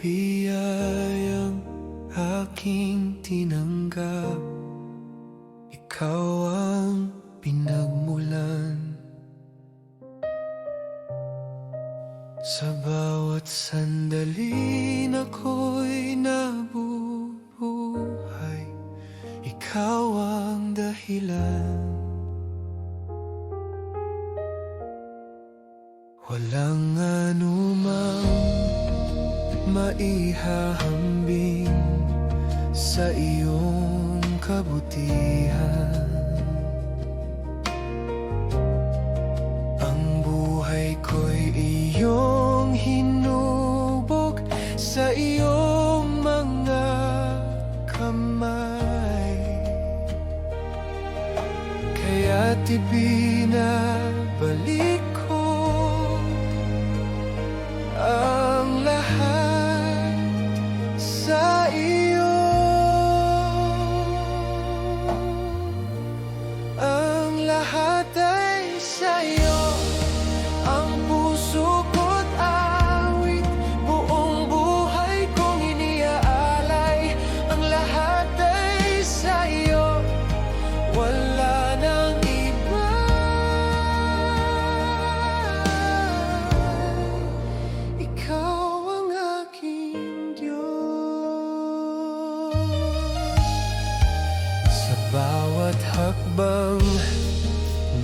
biyayang aking tinanggap. Ikaw ang pinagmulan sa bawat sandali na ako'y nabubuhay. Ikaw ang dahilan. Walang anumang maihahambing sa iyong kabutihan. Ang buhay ko'y iyong hinubog sa iyong mga kamay. Kaya't ibinabalik ko ang lahat sa iyo. Ang lahat ay sa iyo. Ang puso ko't awit, buong buhay kong iniaalay. Ang lahat ay sa iyo. Wala nang iba. Ikaw ang aking Diyos. Sa bawat hakbang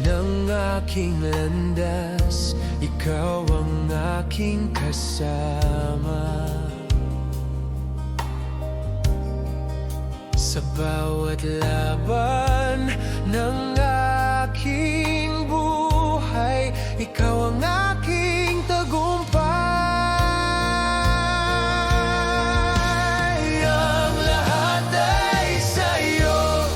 ng aking landas, ikaw ang aking kasama. Sa bawat laban ng aking buhay, ikaw ang aking tagumpay. Ang lahat ay sa iyo.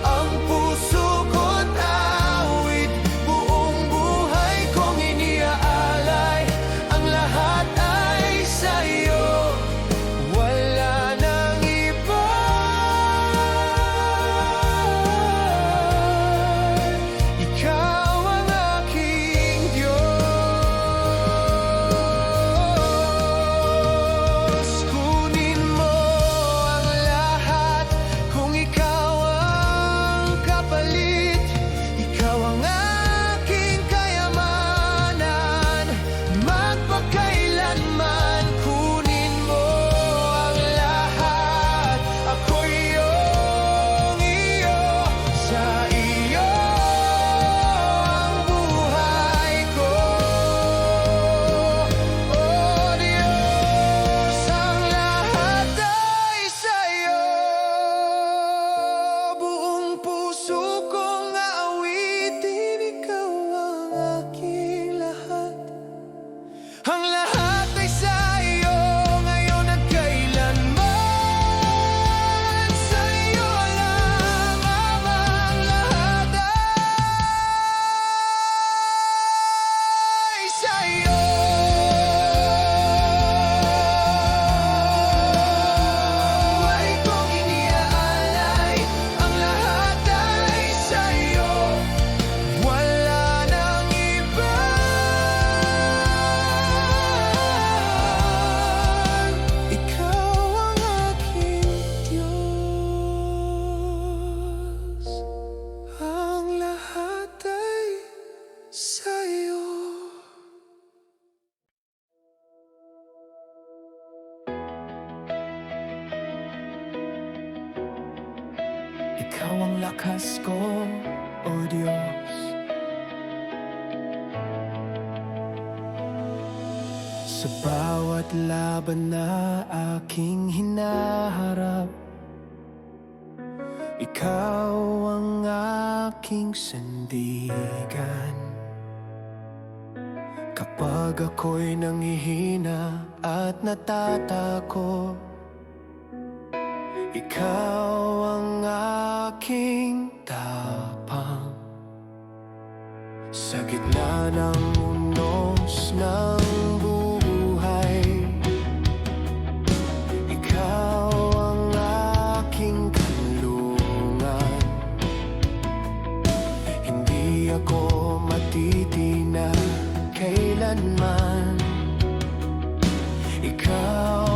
Ang puso ko't awit, buong buhay kong iniaalay. Ang lahat ay sa iyo. Wala nang iba. Ikaw ang aking Diyos. Kunin mo ang lahat kung ikaw ang kapalit. Ikaw ang aking kayamanan magpakailanman. Kunin mo ang lahat, ako'y iyong iyo. Sa iyo ang buhay ko. Oh Diyos, ang lahat ay sa iyo. Buong puso kong aawitin, ikaw ang aking lahat. Ang lahat ay sa iyo, ngayon at kailanman. Sa iyo lang, Ama, ang lahat ay sa iyo. Buhay kong iniaalay, ang lahat ay sa iyo. Wala nang iba. Ikaw ang aking Diyos. Ang lahat ay sa iyo. Ikaw ang lakas ko, O Diyos. Sa bawat laban na aking hinaharap, ikaw ang aking sandigan. Kapag ako'y nanghihina at natatakot, ikaw ang aking tapang. Sa gitna ng unos ng buhay, ikaw ang aking kanlungan. Hindi ako matitinag kailanman. Ikaw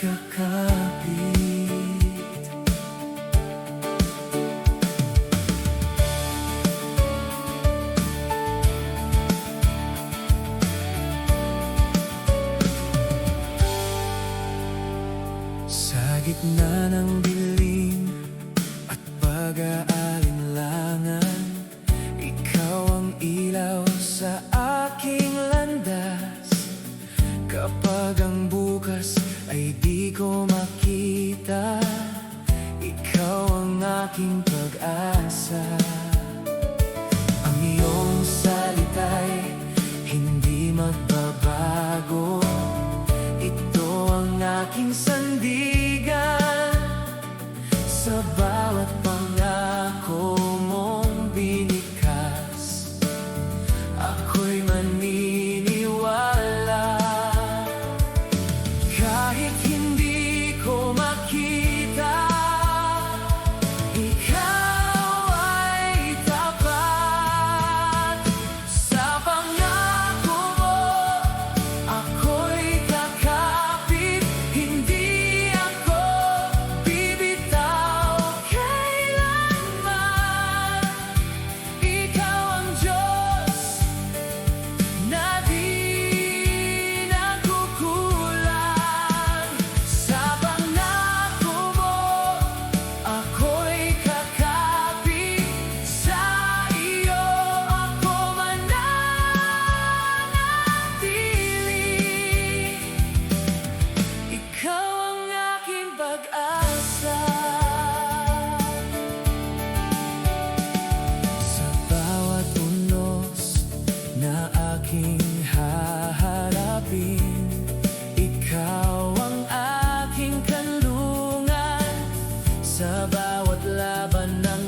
kakapit. Sa gitna ng dilim at pag-aalinlangan, ikaw ang ilaw sa aking landas. Kapag ang bukas ay di ko makita, ikaw ang aking pag-asa. Ang iyong salita'y hindi magbabago. Ito ang aking sandigan sa bawat pangako mong binikas. Ako'y maniniwala kahit hindi ko makita. Ikaw ay tapat sa pangako mo. Ako'y kakapit, hindi ako bibitaw kailanman. Ikaw ang Diyos na di nagkukulang. Sa pangako mo, ako'y kakapit. Sa iyo ako mananatili. Ikaw ang aking pag-asa. Sa bawat unos na aking haharapin, ikaw ang aking kanlungan. Sa bawat laban ng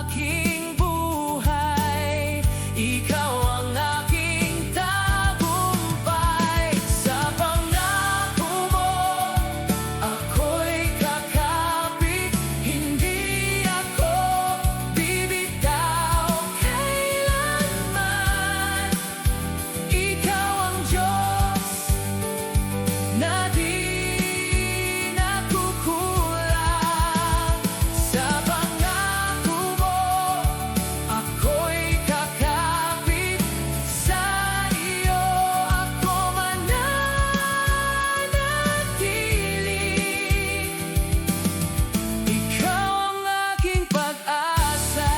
aking buhay, ikaw ang aking tagumpay. Sa pangako mo, ako'y kakapit, hindi ako bibitaw kailanman. Ikaw ang Diyos na di nagkukulang. Sa pangako mo, ako'y kakapit. Sa iyo ako mananatili. Ikaw ang aking pag-asa.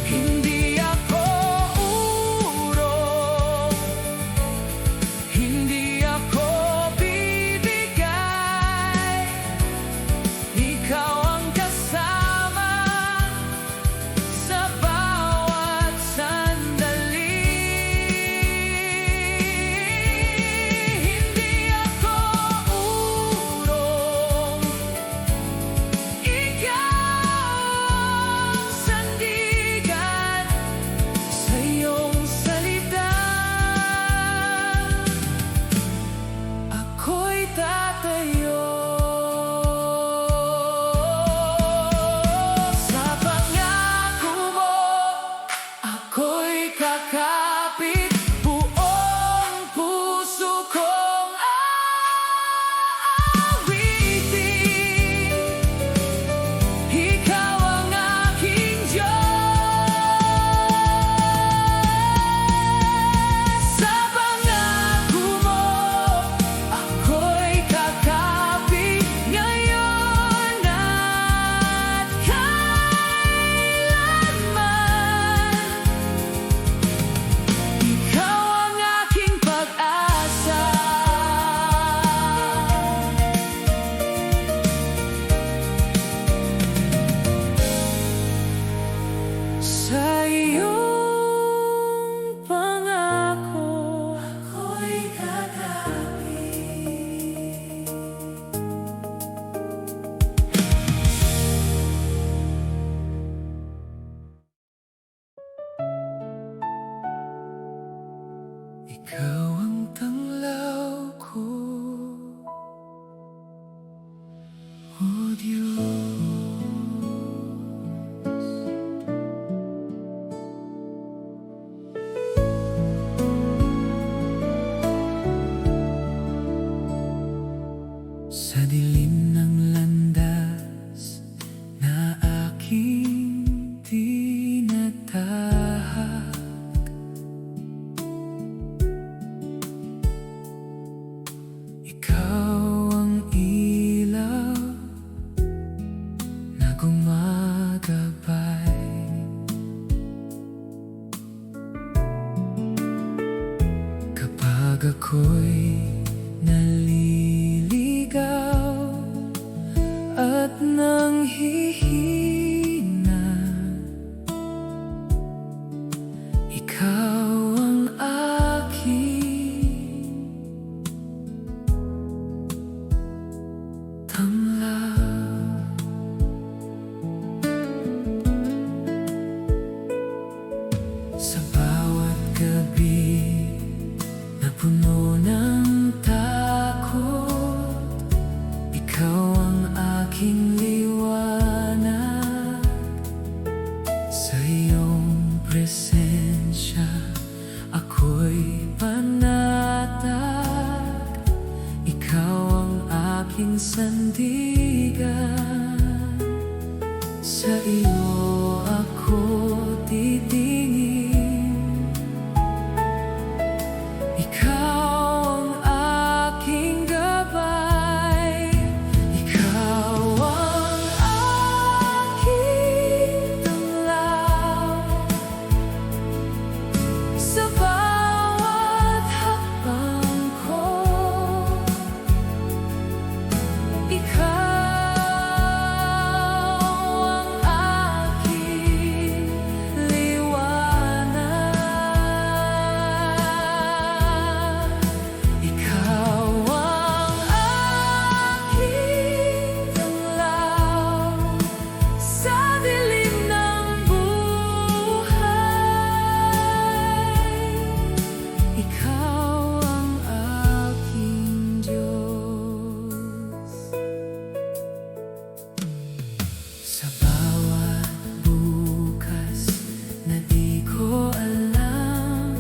Hindi ako urong, hindi ako bibigay. Ikaw ang kasama sa bawat sandali. Hindi ako urong, ikaw ang sandigan sa iyong salita. Ako'y tatayo. Sa pangako mo, ako'y kakapit. Buong puso kong aawitin. Ikaw ang aking Diyos. Sa pangako mo, ako'y kakapit ngayon at kailanman. Ikaw ang aking pag-asa. Sa iyong pangako, ako'y kakapit. Ikaw ang tanglaw ko, O Diyos. ako'y naliligaw at nanghihina, ikaw ang aking tanglaw. Sa bawat gabi na puno ng takot, ikaw ang aking liwanag. Sa iyong presensya ako'y panatag, ikaw ang aking sandigan. Sa iyo ako titingin, ikaw ang aking gabay, ikaw ang aking tanglaw. Sa bawat hakbang ko, ikaw sa bawat bukas na di ko alam,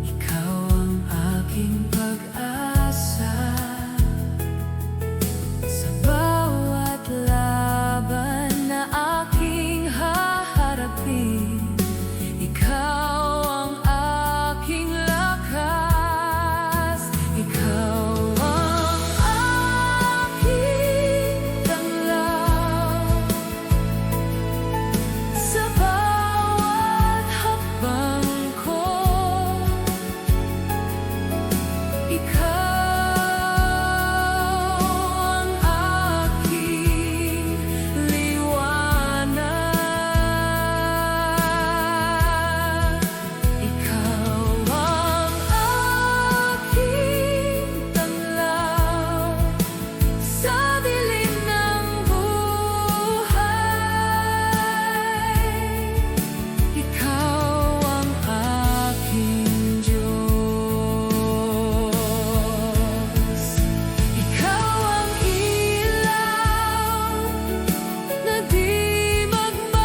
ikaw ang aking pag-asa. Sa bawat laban na aking haharapin, ikaw ang aking lakas, ikaw ang aking tanglaw. Sa bawat hakbang ko, ikaw ang aking liwanag, ikaw ang aking tanglaw sa dilim ng buhay. Ikaw ang aking Diyos. Ikaw ang ilaw na di magmamaliw.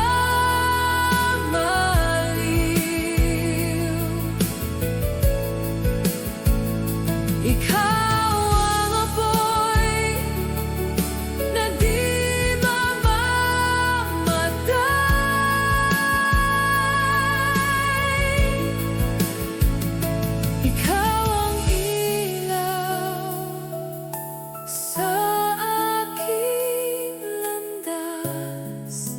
Ikaw ang apoy na di mamamatay. Ikaw ang ilaw sa aking landas.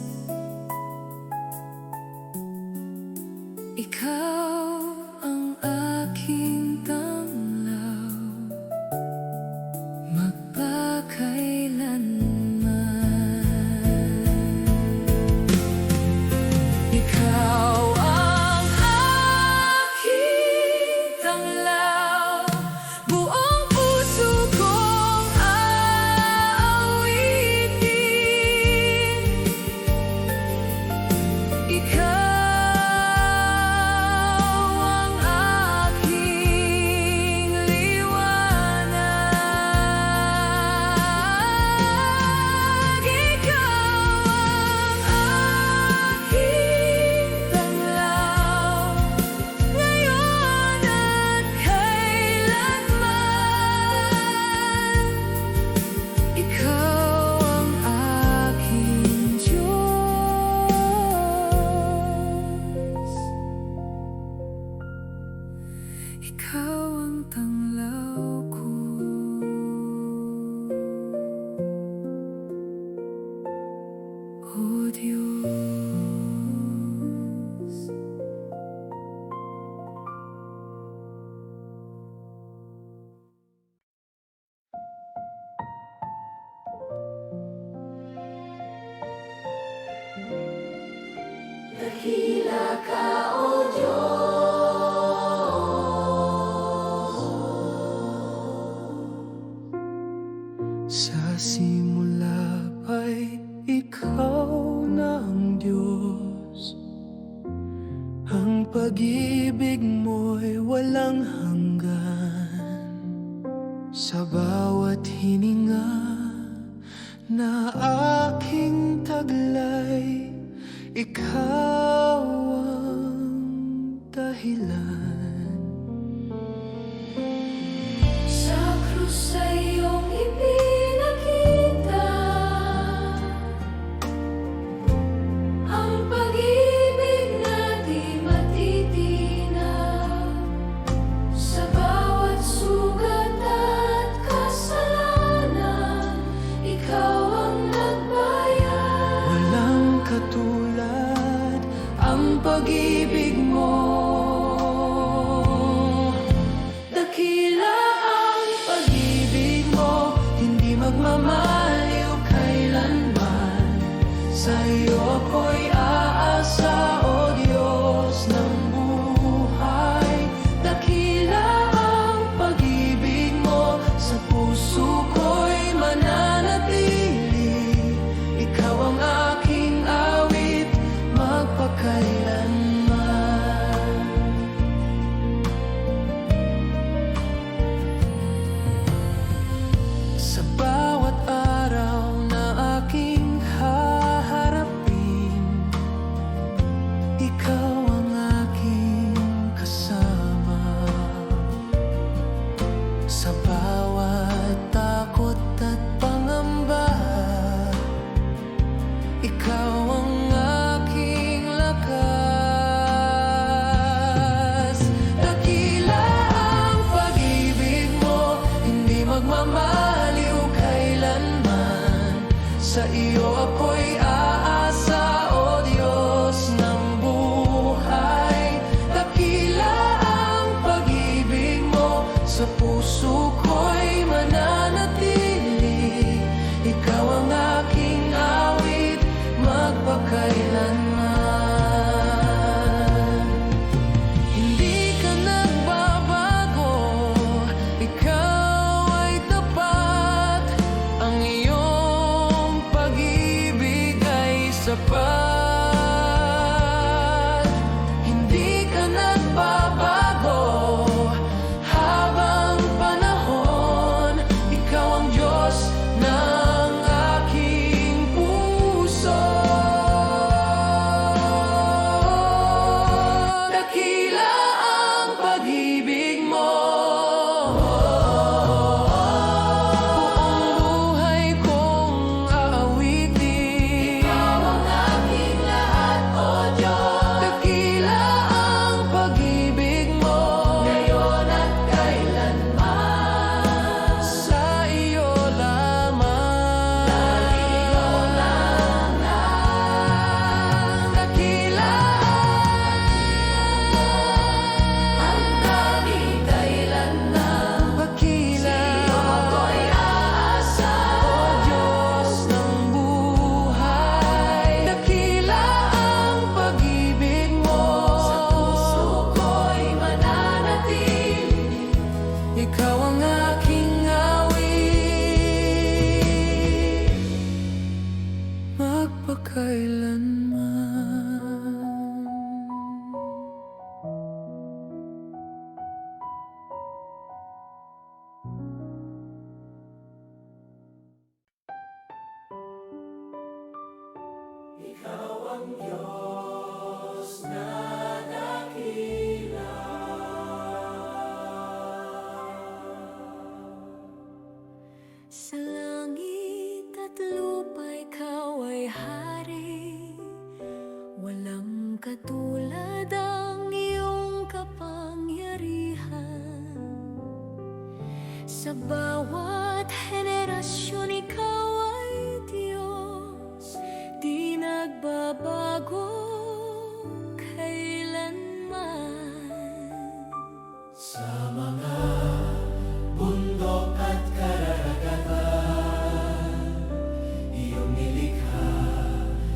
Ikaw ang aking tanglaw magpakailanman. Ikaw ang aking tanglaw, buong puso kong aawitin. Ikaw ang aking liwanag, ikaw ang aking tanglaw, ngayon at kailanman. Ikaw ang aking Diyos. Ikaw ang tanglaw ko. O Diyos. Dakila ka, O Diyos. Sa simula pa'y ikaw na ang Diyos. Ang pag-ibig mo'y walang hanggan. Sa bawat hininga na aking taglay, ikaw ang dahilan. Sa krus ay iyong ipinakita ang pag-ibig na di matitinaw. Sa bawat sugat at kasalanan, ikaw ang nagbayad. Walang katulad ang pag-ibig mo. Dakila ang pag-ibig mo, hindi magmamaliw kailanman. Sa iyo ako'y aasa, O Diyos ng buhay. Dakila ang pag-ibig mo, sa puso ko'y mananatili. Ikaw ang aking awit, magpakailanman. Sa bawat araw na aking haharapin, ikaw ang aking kasama. Sa bawat takot at pangamba, ikaw ang aking lakas. Dakila ang pag-ibig mo, hindi magmamaliw kailanman. Sa iyo ako'y aasa, O Diyos ng buhay. Dakila ang pag-ibig mo, sa puso ko'y mananatili. Ikaw ang aking awit, magpakailanman. Hindi ka nagbabago, ikaw ay tapat. Ang iyong pag-ibig ay sapat. Hindi ka nagbabago habang panahon. Ikaw ang Diyos ng aking puso. Dakila ang pag-ibig mo, buong buhay kong aawitin. Ikaw ang aking lahat, O Diyos. Dakila ang pag-ibig mo, Ngayon at kailanman. sa iyo lamang. Ikaw lang Dakila ang tanging kailanman. pagkila, Ako'y aasa, O Diyos ng buhay. Dakila ang pag-ibig mo, puso ko'y mananatili. ikaw ang aking awit, magpakailanman. Sa langit at lupa ikaw ay hari. Walang katulad ang iyong kapangyarihan. Sa bawat henerasyon ikaw ay Diyos, di nagbabago kailanman. Sa mga bundok at karagatan, iyong nilikha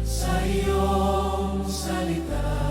sa iyong salita.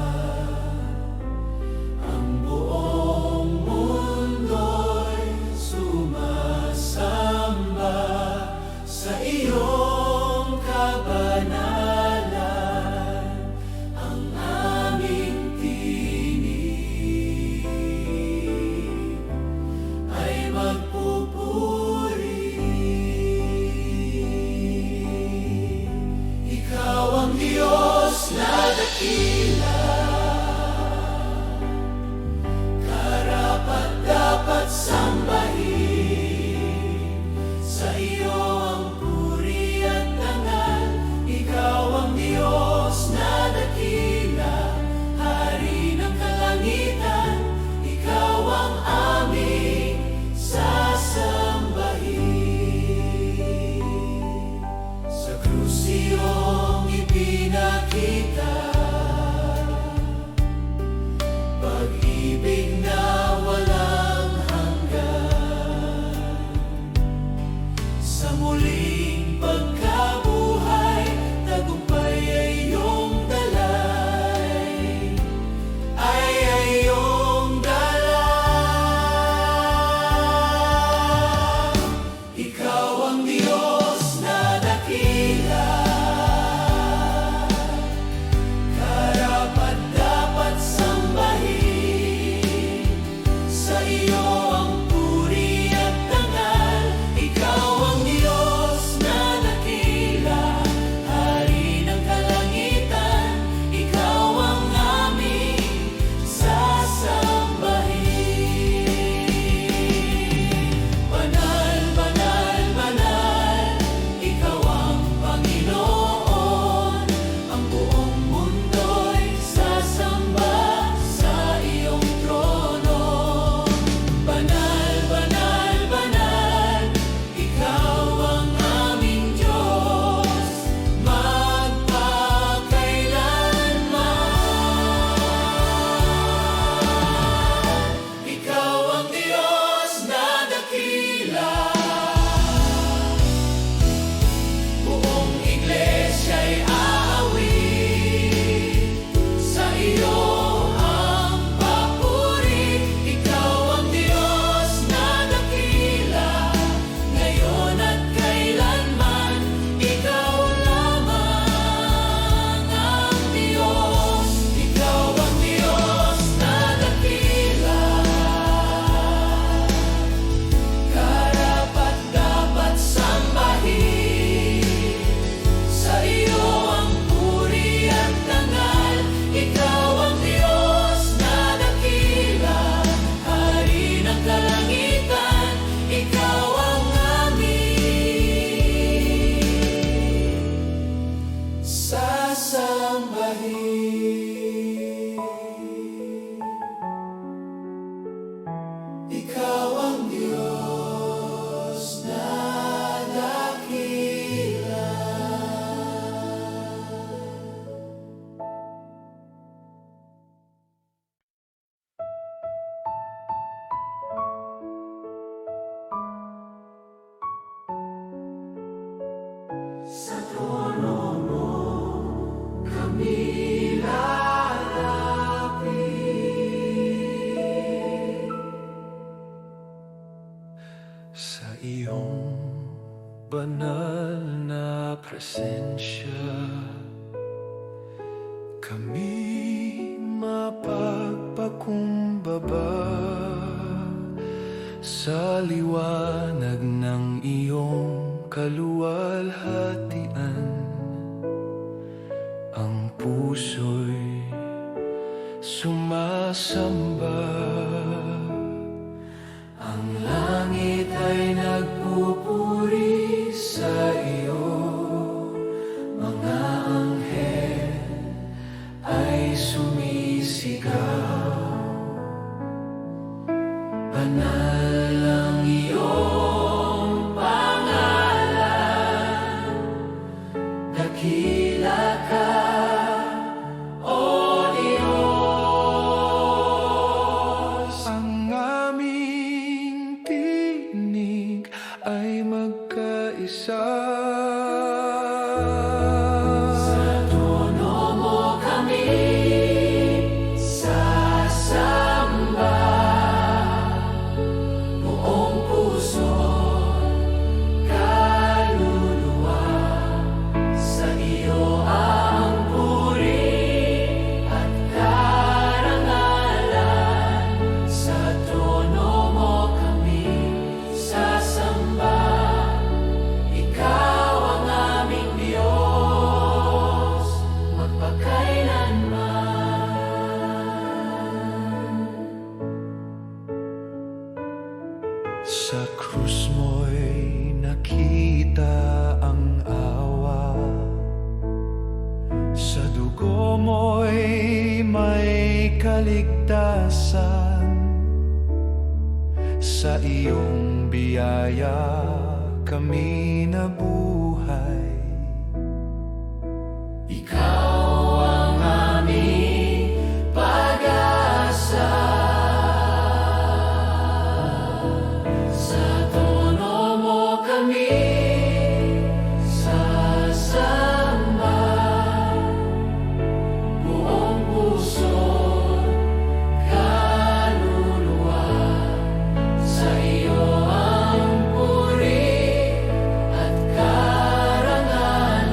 iyong banal na presensya, kami mapagpakumbaba sa liwanag ng iyong kaluwalhatian. Ang puso'y sumasamba, ang langit ay nagpupuri sa iyo, mga anghel ay sumisigaw. Banal ang iyong pangalan, dakila ka, O Diyos. Ang aming tinig ay magkaisa. Sa trono mo kami sasamba, buong puso, kaluluwa. Sa iyo ang puri at karangalan. Sa trono mo kami sasamba, ikaw ang aming Diyos, magpakailanman. Sa krus mo'y nakita ang awa, sa dugo mo'y may kaligtasan. Sa iyong biyaya kami nabuhay. Ikaw ang aming pag-asa. Sa trono mo kami sasamba, buong puso, kaluluwa. Sa iyo ang puri at karangalan.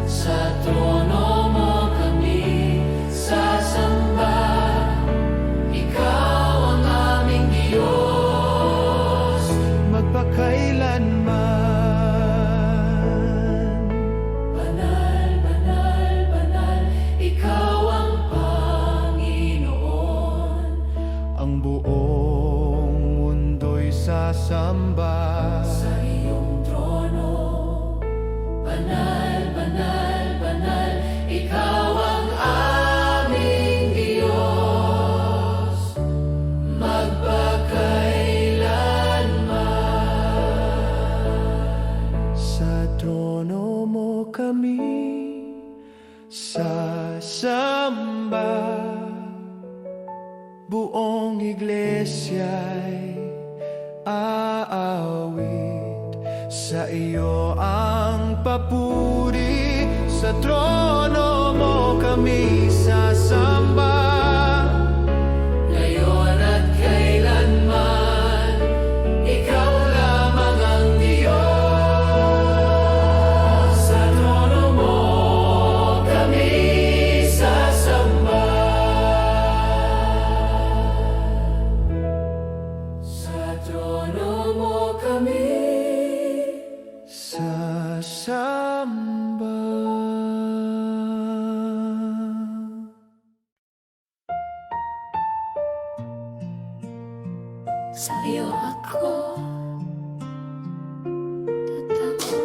Sa trono mo kami sasamba, ikaw ang aming Diyos, Magpakailanman. banal, banal, banal. Ikaw ang Panginoon. Ang buong mundo'y sasamba. Sa iyong trono, banal, banal, banal. Ikaw ang aming Diyos, magpakailanman. Sa trono mo kami sasamba, buong iglesia'y aawit. Sa iyo ang papuri, sa trono mo kami sasamba. Ngayon at kailanman, ikaw lamang ang Diyos. Sa trono mo kami sasamba. Sa trono mo kami Sasamba. sa iyo ako tatago.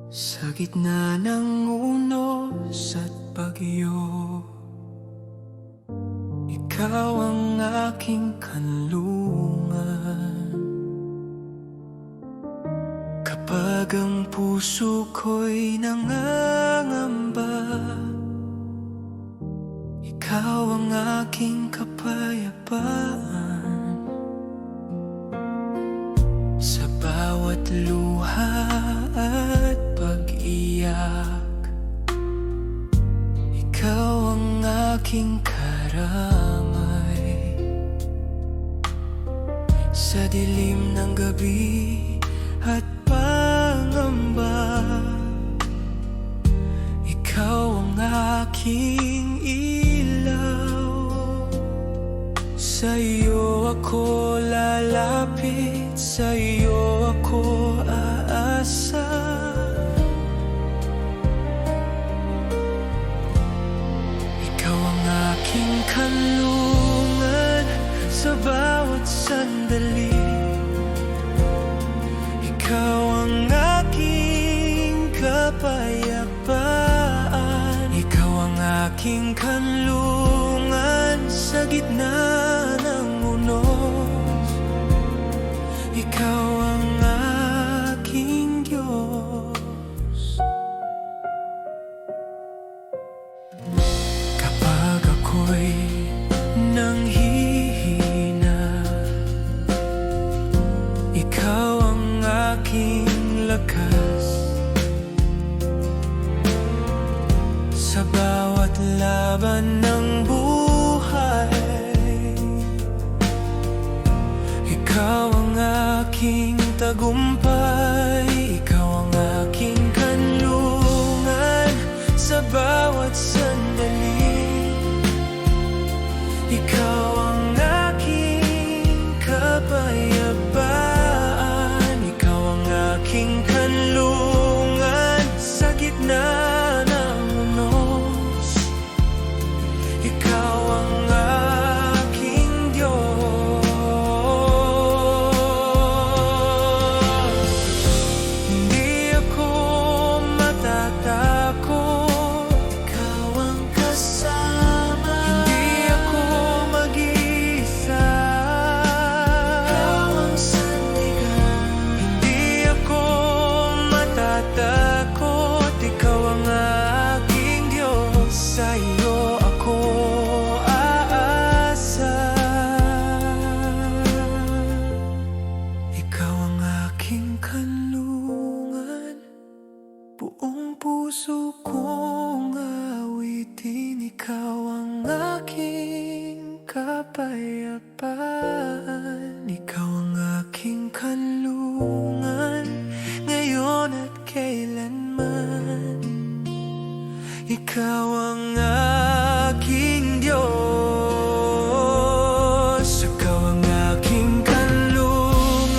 Sa gitna ng unos at bagyo, ikaw ang aking kanlungan. Kapag ang puso ko'y nangangamba, ikaw ang aking kapayapaan. Sa bawat luha at pag-iyak, ikaw ang aking karamay. Sa dilim ng gabi at pangamba, ikaw ang aking ilaw. Sa iyo ako lalapit, sa iyo ako aasa. Ikaw ang aking kanlungan sa bawat sandali. Ikaw ang aking kapayapaan. Ikaw ang aking kanlungan sa gitna ng unos. Ikaw ang aking Diyos. Kapag ako'y nanghihina, ikaw ang aking lakas. Sa bawat laban ng buhay, ikaw ang aking tagumpay. Ikaw ang aking kanlungan sa bawat sandali. Ikaw ang aking kapayapaan. Ikaw ang aking kanlungan sa gitna ng unos. Ikaw ang aking Diyos. Hindi ako matatakot, ikaw ang kasama. Hindi ako mag-iisa, ikaw ang sandigan. Hindi ako matatakot, ikaw ang aking Diyos. Sa iyo ako aasa. Ikaw ang aking kanlungan, buong puso kong awitin. Ikaw ang aking kapayapaan. Ikaw ang aking kanlungan, ngayon at kailanman. Ikaw ang aking Diyos. Ikaw ang aking kanlungan.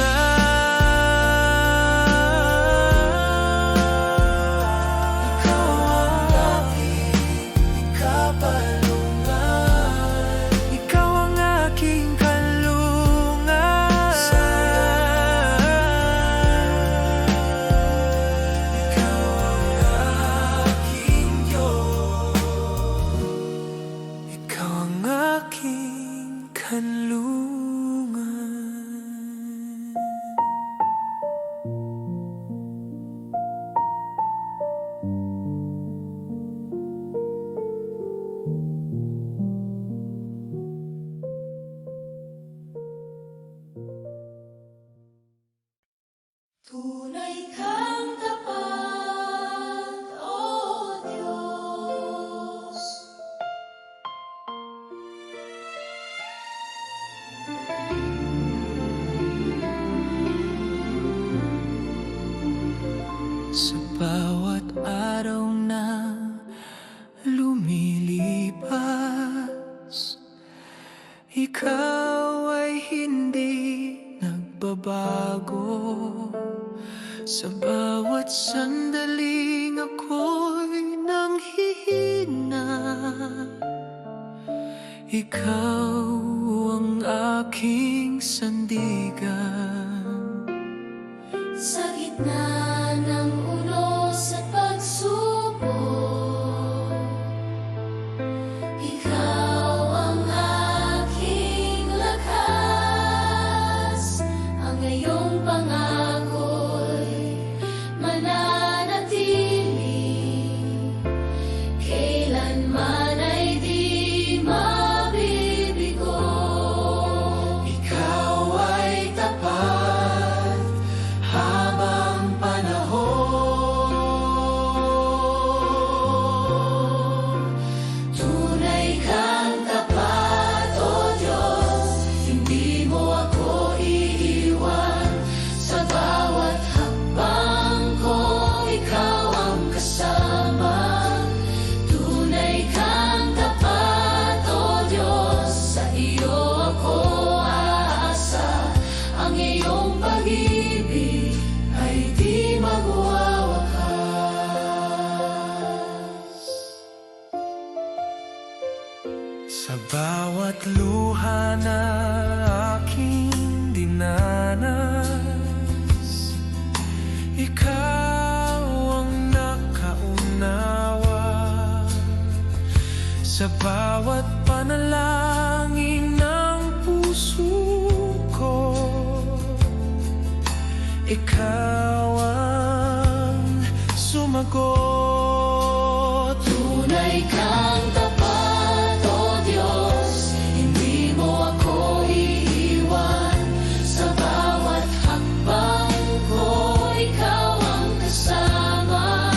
Ikaw ang aking kapalungan. Ikaw ang aking kanlungan. Ikaw ang aking Diyos. Ikaw ang aking kanlungan. Tunay kang tapat, O Diyos. Sa bawat araw na lumilipas, ikaw ay hindi nagbabago. Sa bawat sandaling ako'y nanghihina, ikaw ang aking sandigan. Sa gitna ng unos at pagsubok, ikaw ang aking lakas. Ang iyong pangako'y mananatili, kailanman ay di mabibigay. Sa bawat luha na aking dinanas, ikaw ang nakaunawa. Sa bawat panalangin ng puso ko, ikaw ang sumagot. Tunay kang tapat, O Diyos, hindi mo ako iiwan. Sa bawat hakbang ko, ikaw ang kasama.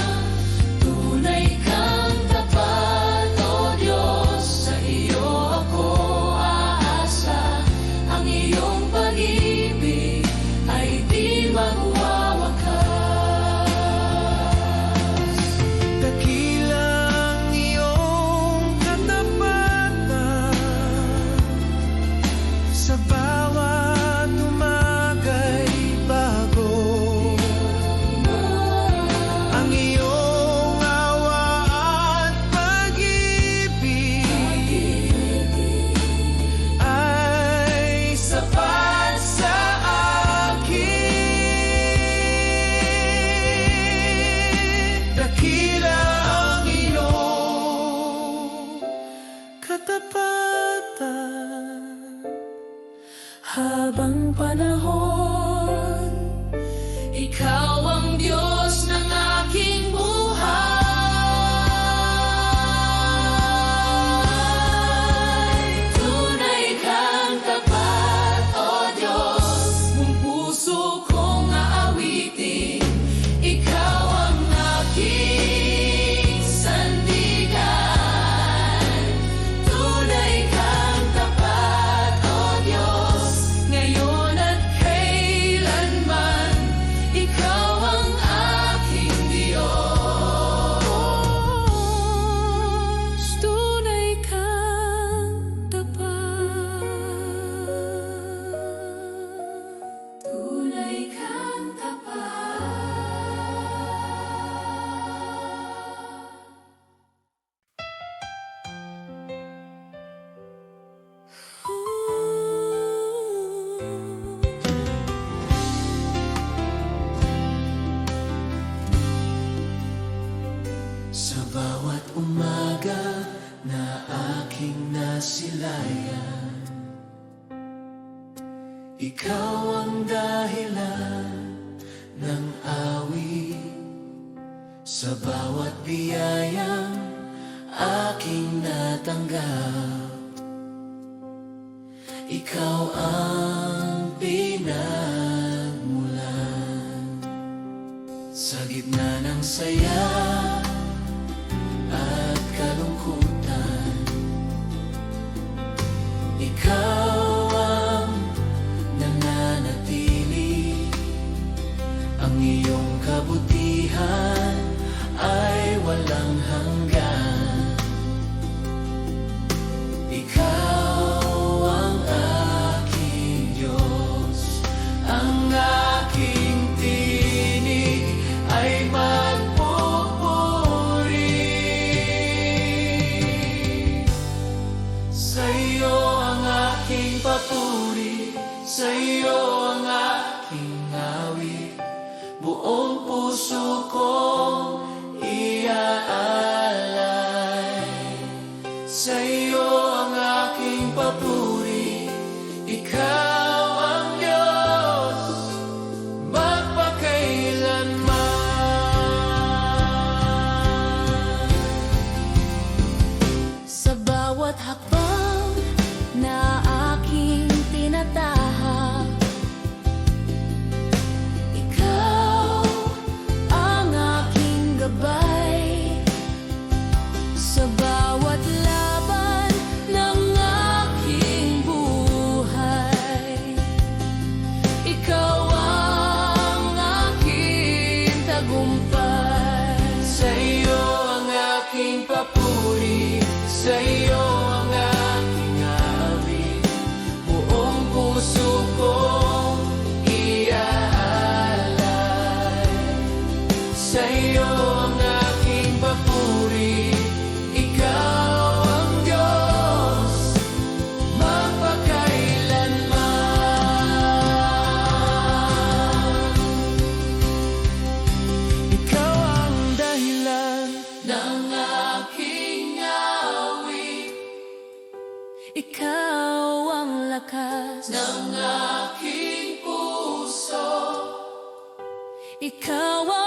Tunay kang tapat, O Diyos, sa iyo ako aasa. Ang iyong pag-ibig ay di magwawakas. Dakilang iyong katapatan, sa bawat umaga'y bago. Ang iyong awa at pag-ibig ay sapat sa akin. Dakila ang iyong katapatan. Habang panahon, ikaw ang Diyos ng aking buhay. Tunay kang tapat, O Diyos, buong puso kong aawitin. Ikaw ang aking sandigan. Tunay kang tapat, O Diyos, ngayon at kailanman. Ikaw ang aking Diyos. Tunay kang tapat. Tunay kang tapat. Sa bawat umaga na aking nasilayan, ikaw ang dahilan ng awit. Sa bawat biyayang aking natanggap, ikaw ang pinagmulan. Sa gitna ng saya at kalungkutan, ikaw ang nananatili. Ang iyong kabutihan ay walang hanggan. Ikaw ang aking Diyos. Ang aking tinig ay magpupuri. Sa iyo ang aking papuri, sa iyo ang aking awit. Buong puso kong iaalay. Sa iyo ang aking papuri, ikaw ang Diyos magpakailanman. Sa bawat hakbang na aking tinatahak, ikaw ang aking gabay. Sa bawat laban ng aking buhay, ikaw ang aking tagumpay. Sa iyo ang aking papuri, sa iyo ang aking awit. Buong puso kong iaalay. Sa iyo ang aking papuri, ikaw ang Diyos Ikaw